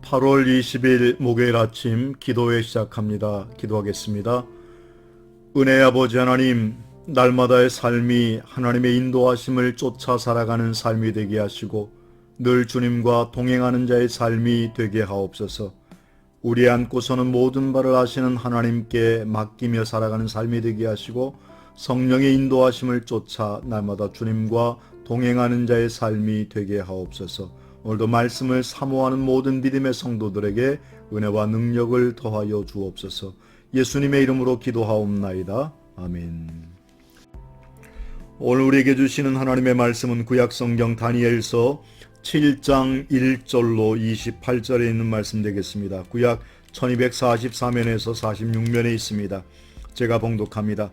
8월 20일 목요일 아침 기도회 시작합니다. 기도하겠습니다. 은혜의 아버지 하나님, 날마다의 삶이 하나님의 인도하심을 쫓아 살아가는 삶이 되게 하시고 늘 주님과 동행하는 자의 삶이 되게 하옵소서. 우리 안고서는 모든 바를 아시는 하나님께 맡기며 살아가는 삶이 되게 하시고 성령의 인도하심을 쫓아 날마다 주님과 동행하는 자의 삶이 되게 하옵소서. 오늘도 말씀을 사모하는 모든 믿음의 성도들에게 은혜와 능력을 더하여 주옵소서. 예수님의 이름으로 기도하옵나이다. 아멘. 오늘 우리에게 주시는 하나님의 말씀은 구약성경 다니엘서 7장 1절로 28절에 있는 말씀 되겠습니다. 구약 1244면에서 46면에 있습니다. 제가 봉독합니다.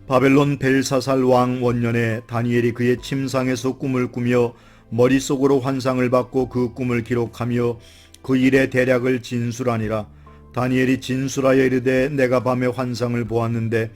바벨론 벨사살 왕 원년에 다니엘이 그의 침상에서 꿈을 꾸며 머릿속으로 환상을 받고 그 꿈을 기록하며 그 일의 대략을 진술하니라. 다니엘이 진술하여 이르되 내가 밤에 환상을 보았는데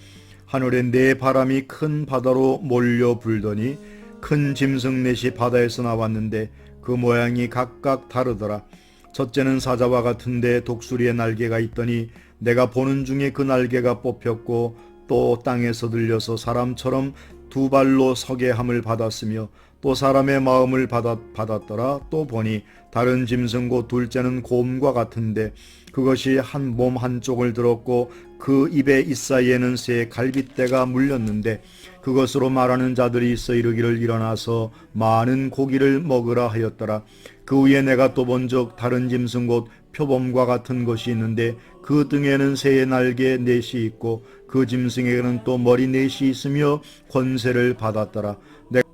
하늘에 네 바람이 큰 바다로 몰려 불더니 큰 짐승 넷이 바다에서 나왔는데 그 모양이 각각 다르더라. 첫째는 사자와 같은데 독수리의 날개가 있더니 내가 보는 중에 그 날개가 뽑혔고 또 땅에서 들려서 사람처럼 두 발로 서게 함을 받았으며 또 사람의 마음을 받았더라. 또 보니 다른 짐승 곧 둘째는 곰과 같은데 그것이 한 몸 한쪽을 들었고 그 입의 잇사이에는 새 갈빗대가 물렸는데 그것으로 말하는 자들이 있어 이르기를 일어나서 많은 고기를 먹으라 하였더라. 그 후에 내가 또 본즉 다른 짐승 곧 표범과 같은 것이 있는데 그 등에는 새의 날개 넷이 있고 그 짐승에게는 또 머리 넷이 있으며 권세를 받았더라.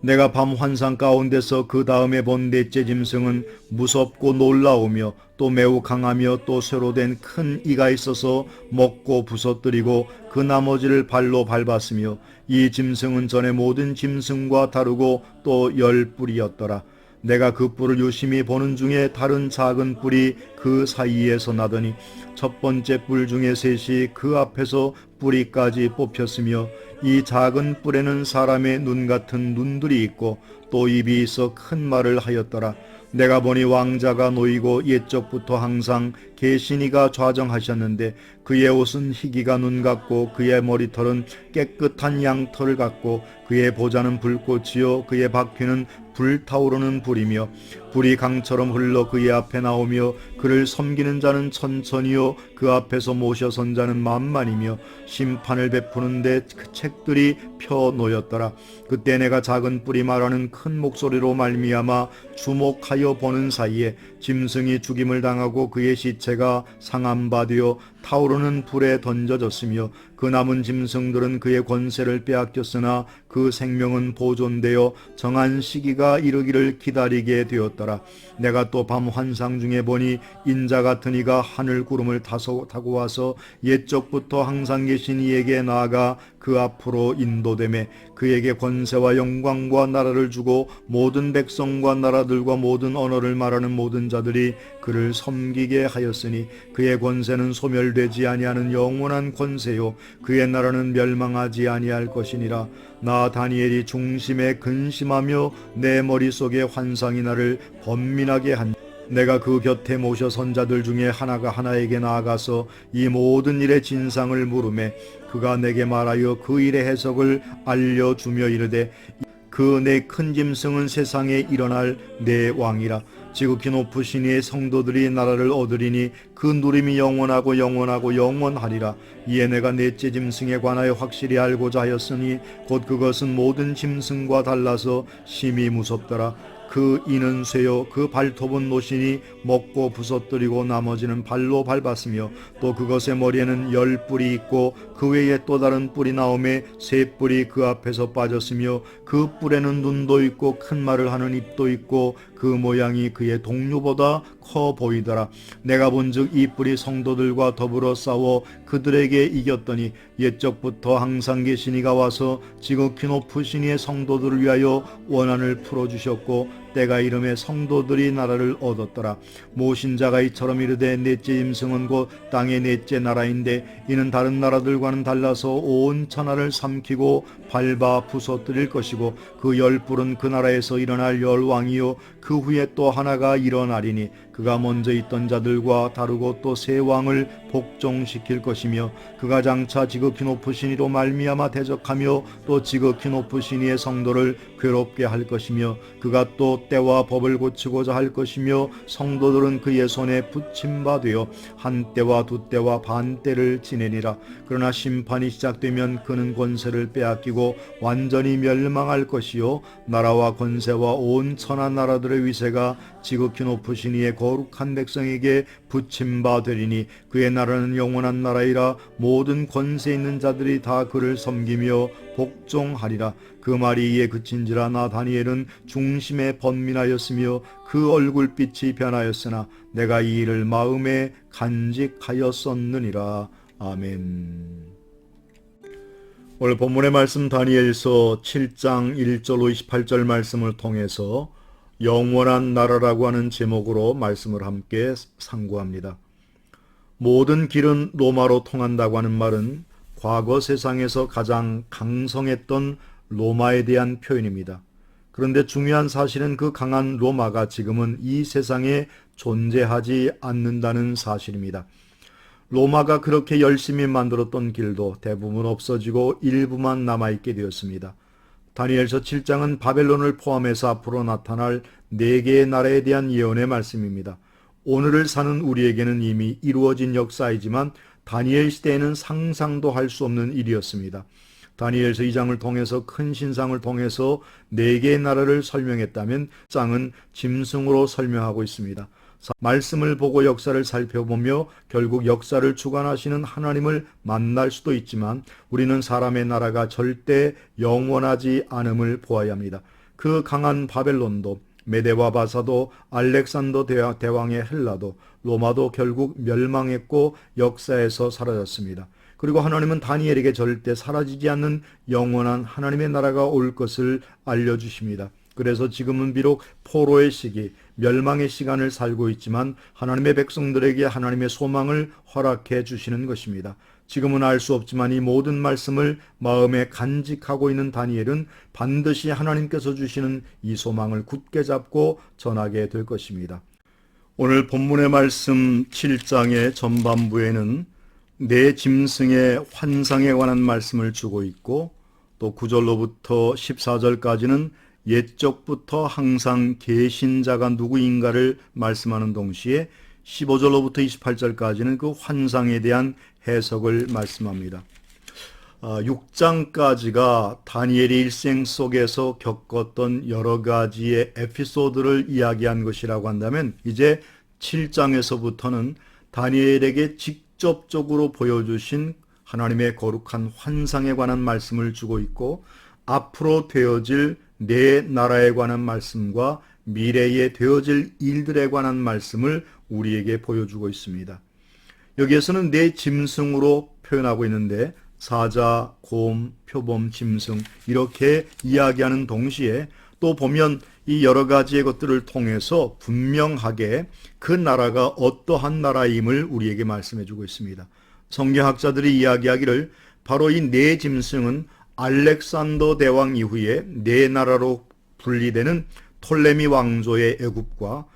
내가 밤 환상 가운데서 그 다음에 본 넷째 짐승은 무섭고 놀라우며 또 매우 강하며 또 쇠로 된 큰 이가 있어서 먹고 부서뜨리고 그 나머지를 발로 밟았으며 이 짐승은 전에 모든 짐승과 다르고 또 10뿔이었더라. 내가 그 뿔을 유심히 보는 중에 다른 작은 뿔이 그 사이에서 나더니 첫 번째 뿔 중에 셋이 그 앞에서 뿌리까지 뽑혔으며 이 작은 뿔에는 사람의 눈 같은 눈들이 있고 또 입이 있어 큰 말을 하였더라. 내가 보니 왕자가 놓이고 옛적부터 항상 계신 이가 좌정하셨는데 그의 옷은 희기가 눈 같고 그의 머리털은 깨끗한 양털 같고 그의 보좌는 불꽃이요 그의 바퀴는 불타오르는 불이며 불이 강처럼 흘러 그의 앞에 나오며 그를 섬기는 자는 천천히요 그 앞에서 모셔 선 자는 만만이며 심판을 베푸는데 그 책들이 펴 놓였더라. 그때 내가 작은 뿔이 말하는 큰 목소리로 말미암아 주목하여 보는 사이에 짐승이 죽임을 당하고 그의 시체가 상한 바 되어 타오르는 불에 던져졌으며 그 남은 짐승들은 그의 권세를 빼앗겼으나 그 생명은 보존되어 정한 시기가 이르기를 기다리게 되었더라. 내가 또 밤 환상 중에 보니 인자 같은 이가 하늘 구름을 타고 와서 옛적부터 항상 계신 이에게 나아가 그 앞으로 인도되매 그에게 권세와 영광과 나라를 주고 모든 백성과 나라들과 모든 언어를 말하는 모든 자들이 그를 섬기게 하였으니 그의 권세는 소멸되지 아니하는 영원한 권세요 그의 나라는 멸망하지 아니할 것이니라. 나 다니엘이 중심에 근심하며 내 머릿속에 환상이 나를 번민하게 한 내가 그 곁에 모셔 선자들 중에 하나가 하나에게 나아가서 이 모든 일의 진상을 물으매 그가 내게 말하여 그 일의 해석을 알려주며 이르되 그 내 큰 짐승은 세상에 일어날 내 왕이라. 지극히 높으신 이의 성도들이 나라를 얻으리니 그 누림이 영원하고 영원하고 영원하리라. 이에 내가 넷째 짐승에 관하여 확실히 알고자 하였으니 곧 그것은 모든 짐승과 달라서 심히 무섭더라. 그 이는 쇠요 그 발톱은 노시니 먹고 부서뜨리고 나머지는 발로 밟았으며 또 그것의 머리에는 10뿔이 있고 그 외에 또 다른 뿔이 나오매 3뿔이 그 앞에서 빠졌으며 그 뿔에는 눈도 있고 큰 말을 하는 입도 있고 그 모양이 그의 동류보다 커 보이더라. 내가 본즉 이 뿔이 성도들과 더불어 싸워 그들에게 이겼더니 옛적부터 항상 계신 이가 와서 지극히 높으신 이의 성도들을 위하여 원한을 풀어주셨고 때가 이름에 성도들이 나라를 얻었더라. 모신자가 이처럼 이르되 넷째 짐승은 곧 땅의 넷째 나라인데 이는 다른 나라들과는 달라서 온 천하를 삼키고 밟아 부서뜨릴 것이고 그 열불은 그 나라에서 일어날 열왕이요 그 후에 또 하나가 일어나리니 그가 먼저 있던 자들과 다르고 또 새 왕을 복종시킬 것이며 그가 장차 지극히 높으신 이로 말미암아 대적하며 또 지극히 높으신 이의 성도를 괴롭게 할 것이며 그가 또 때와 법을 고치고자 할 것이며 성도들은 그의 손에 붙임바 되어 한 때와 두 때와 반 때를 지내니라. 그러나 심판이 시작되면 그는 권세를 빼앗기고 완전히 멸망할 것이요 나라와 권세와 온 천하 나라들의 위세가 지극히 높으신 이의 거룩한 백성에게 붙임바 되리니 그의 나라는 영원한 나라이라. 모든 권세 있는 자들이 다 그를 섬기며 복종하리라. 그 말이 이에 그친지라. 나 다니엘은 중심에 번민하였으며 그 얼굴빛이 변하였으나 내가 이 일을 마음에 간직하였었느니라. 아멘. 오늘 본문의 말씀 다니엘서 7장 1절로 28절 말씀을 통해서 영원한 나라라고 하는 제목으로 말씀을 함께 상고합니다. 모든 길은 로마로 통한다고 하는 말은 과거 세상에서 가장 강성했던 로마에 대한 표현입니다. 그런데 중요한 사실은 그 강한 로마가 지금은 이 세상에 존재하지 않는다는 사실입니다. 로마가 그렇게 열심히 만들었던 길도 대부분 없어지고 일부만 남아있게 되었습니다. 다니엘서 7장은 바벨론을 포함해서 앞으로 나타날 4개의 나라에 대한 예언의 말씀입니다. 오늘을 사는 우리에게는 이미 이루어진 역사이지만 다니엘 시대에는 상상도 할 수 없는 일이었습니다. 다니엘서 2장을 통해서 큰 신상을 통해서 4개의 나라를 설명했다면 장은 짐승으로 설명하고 있습니다. 말씀을 보고 역사를 살펴보며 결국 역사를 주관하시는 하나님을 만날 수도 있지만 우리는 사람의 나라가 절대 영원하지 않음을 보아야 합니다. 그 강한 바벨론도 메데와 바사도 알렉산더 대왕의 헬라도 로마도 결국 멸망했고 역사에서 사라졌습니다. 그리고 하나님은 다니엘에게 절대 사라지지 않는 영원한 하나님의 나라가 올 것을 알려주십니다. 그래서 지금은 비록 포로의 시기, 멸망의 시간을 살고 있지만 하나님의 백성들에게 하나님의 소망을 허락해 주시는 것입니다. 지금은 알 수 없지만 이 모든 말씀을 마음에 간직하고 있는 다니엘은 반드시 하나님께서 주시는 이 소망을 굳게 잡고 전하게 될 것입니다. 오늘 본문의 말씀 7장의 전반부에는 네 짐승의 환상에 관한 말씀을 주고 있고 또 9절로부터 14절까지는 옛적부터 항상 계신 자가 누구인가를 말씀하는 동시에 15절로부터 28절까지는 그 환상에 대한 해석을 말씀합니다. 6장까지가 다니엘의 일생 속에서 겪었던 여러 가지의 에피소드를 이야기한 것이라고 한다면 이제 7장에서부터는 다니엘에게 직접적으로 보여주신 하나님의 거룩한 환상에 관한 말씀을 주고 있고 앞으로 되어질 내 나라에 관한 말씀과 미래에 되어질 일들에 관한 말씀을 우리에게 보여주고 있습니다. 여기에서는 네 짐승으로 표현하고 있는데 사자, 곰, 표범, 짐승 이렇게 이야기하는 동시에 또 보면 이 여러 가지의 것들을 통해서 분명하게 그 나라가 어떠한 나라임을 우리에게 말씀해주고 있습니다. 성경학자들이 이야기하기를 바로 이 네 짐승은 알렉산더 대왕 이후에 네 나라로 분리되는 톨레미 왕조의 애굽과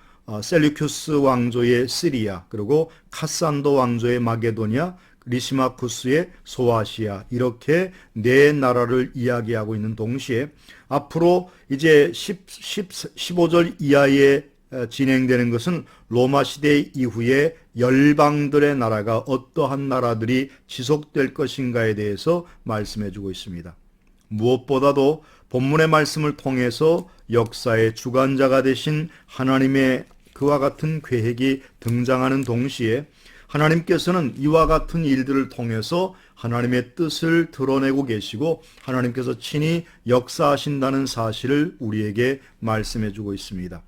셀류큐스 왕조의 시리아 그리고 카산도 왕조의 마게도냐 리시마쿠스의 소아시아 이렇게 네 나라를 이야기하고 있는 동시에 앞으로 이제 15절 이하에 진행되는 것은 로마 시대 이후에 열방들의 나라가 어떠한 나라들이 지속될 것인가에 대해서 말씀해 주고 있습니다. 무엇보다도 본문의 말씀을 통해서 역사의 주관자가 되신 하나님의 그와 같은 계획이 등장하는 동시에 하나님께서는 이와 같은 일들을 통해서 하나님의 뜻을 드러내고 계시고 하나님께서 친히 역사하신다는 사실을 우리에게 말씀해 주고 있습니다.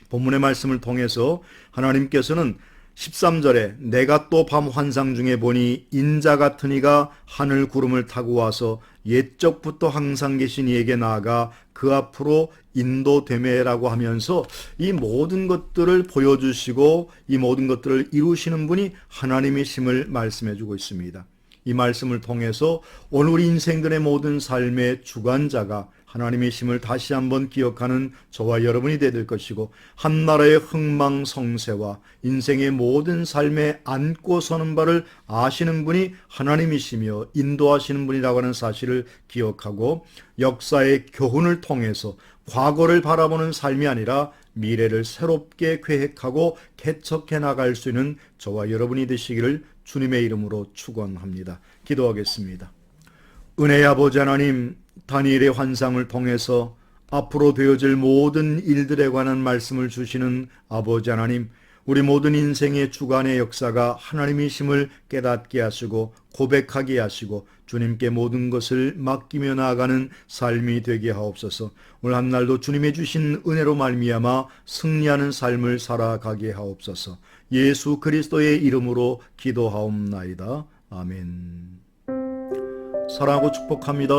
본문의 말씀을 통해서 하나님께서는 13절에 내가 또 밤 환상 중에 보니 인자 같은 이가 하늘 구름을 타고 와서 옛적부터 항상 계신 이에게 나아가 그 앞으로 인도되매라고 하면서 이 모든 것들을 보여주시고 이 모든 것들을 이루시는 분이 하나님이심을 말씀해 주고 있습니다. 이 말씀을 통해서 오늘 우리 인생들의 모든 삶의 주관자가 하나님이심을 다시 한번 기억하는 저와 여러분이 되될 것이고, 한 나라의 흥망성쇠와 인생의 모든 삶에 안고 서는 바를 아시는 분이 하나님이시며 인도하시는 분이라고 하는 사실을 기억하고, 역사의 교훈을 통해서 과거를 바라보는 삶이 아니라 미래를 새롭게 계획하고 개척해 나갈 수 있는 저와 여러분이 되시기를 주님의 이름으로 축원합니다. 기도하겠습니다. 은혜의 아버지 하나님, 다니엘의 환상을 통해서 앞으로 되어질 모든 일들에 관한 말씀을 주시는 아버지 하나님, 우리 모든 인생의 주관의 역사가 하나님이심을 깨닫게 하시고 고백하게 하시고 주님께 모든 것을 맡기며 나아가는 삶이 되게 하옵소서. 오늘 한날도 주님의 주신 은혜로 말미암아 승리하는 삶을 살아가게 하옵소서. 예수 그리스도의 이름으로 기도하옵나이다. 아멘. 사랑하고 축복합니다.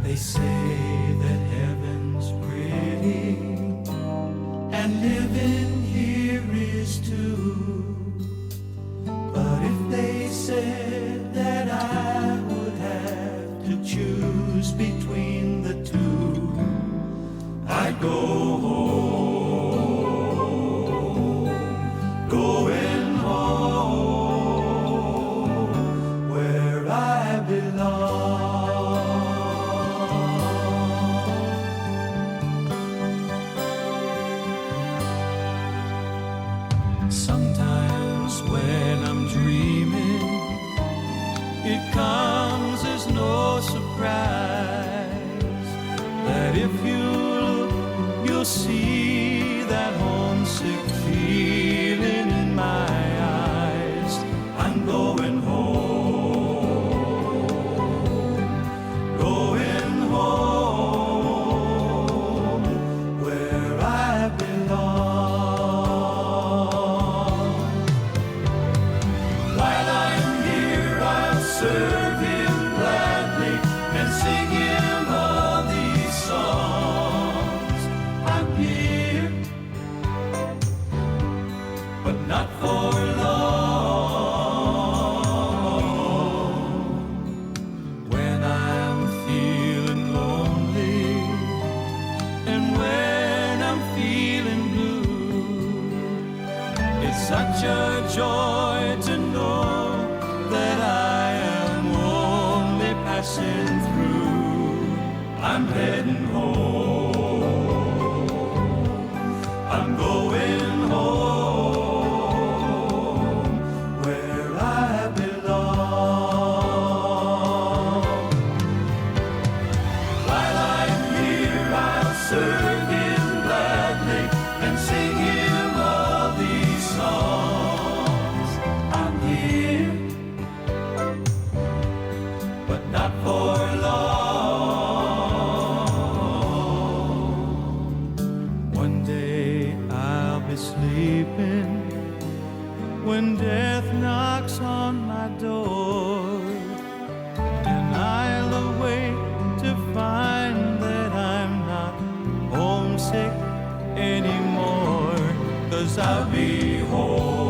They say that heaven's pretty and living here is too. But if they said that I would have to choose between the two, I'd go home, going home where I belong. Sometimes when I'm dreaming, it comes as no surprise that if you look, you'll see that homesick feeling in my eyes. I'm going home, going home where I belong. Serve him gladly and sing him all these songs. I'm here, but not for long. When I'm feeling lonely and when I'm feeling blue, it's such a joy to know that I am only passing through. I'm heading home, I'm going home where I belong. While I'm here, I'll serve him gladly and sing him all these songs. I'm here, but not for long. One day I'll be sleeping when death knocks on my door, and I'll awake to find that I'm not homesick anymore, 'cause I'll be home.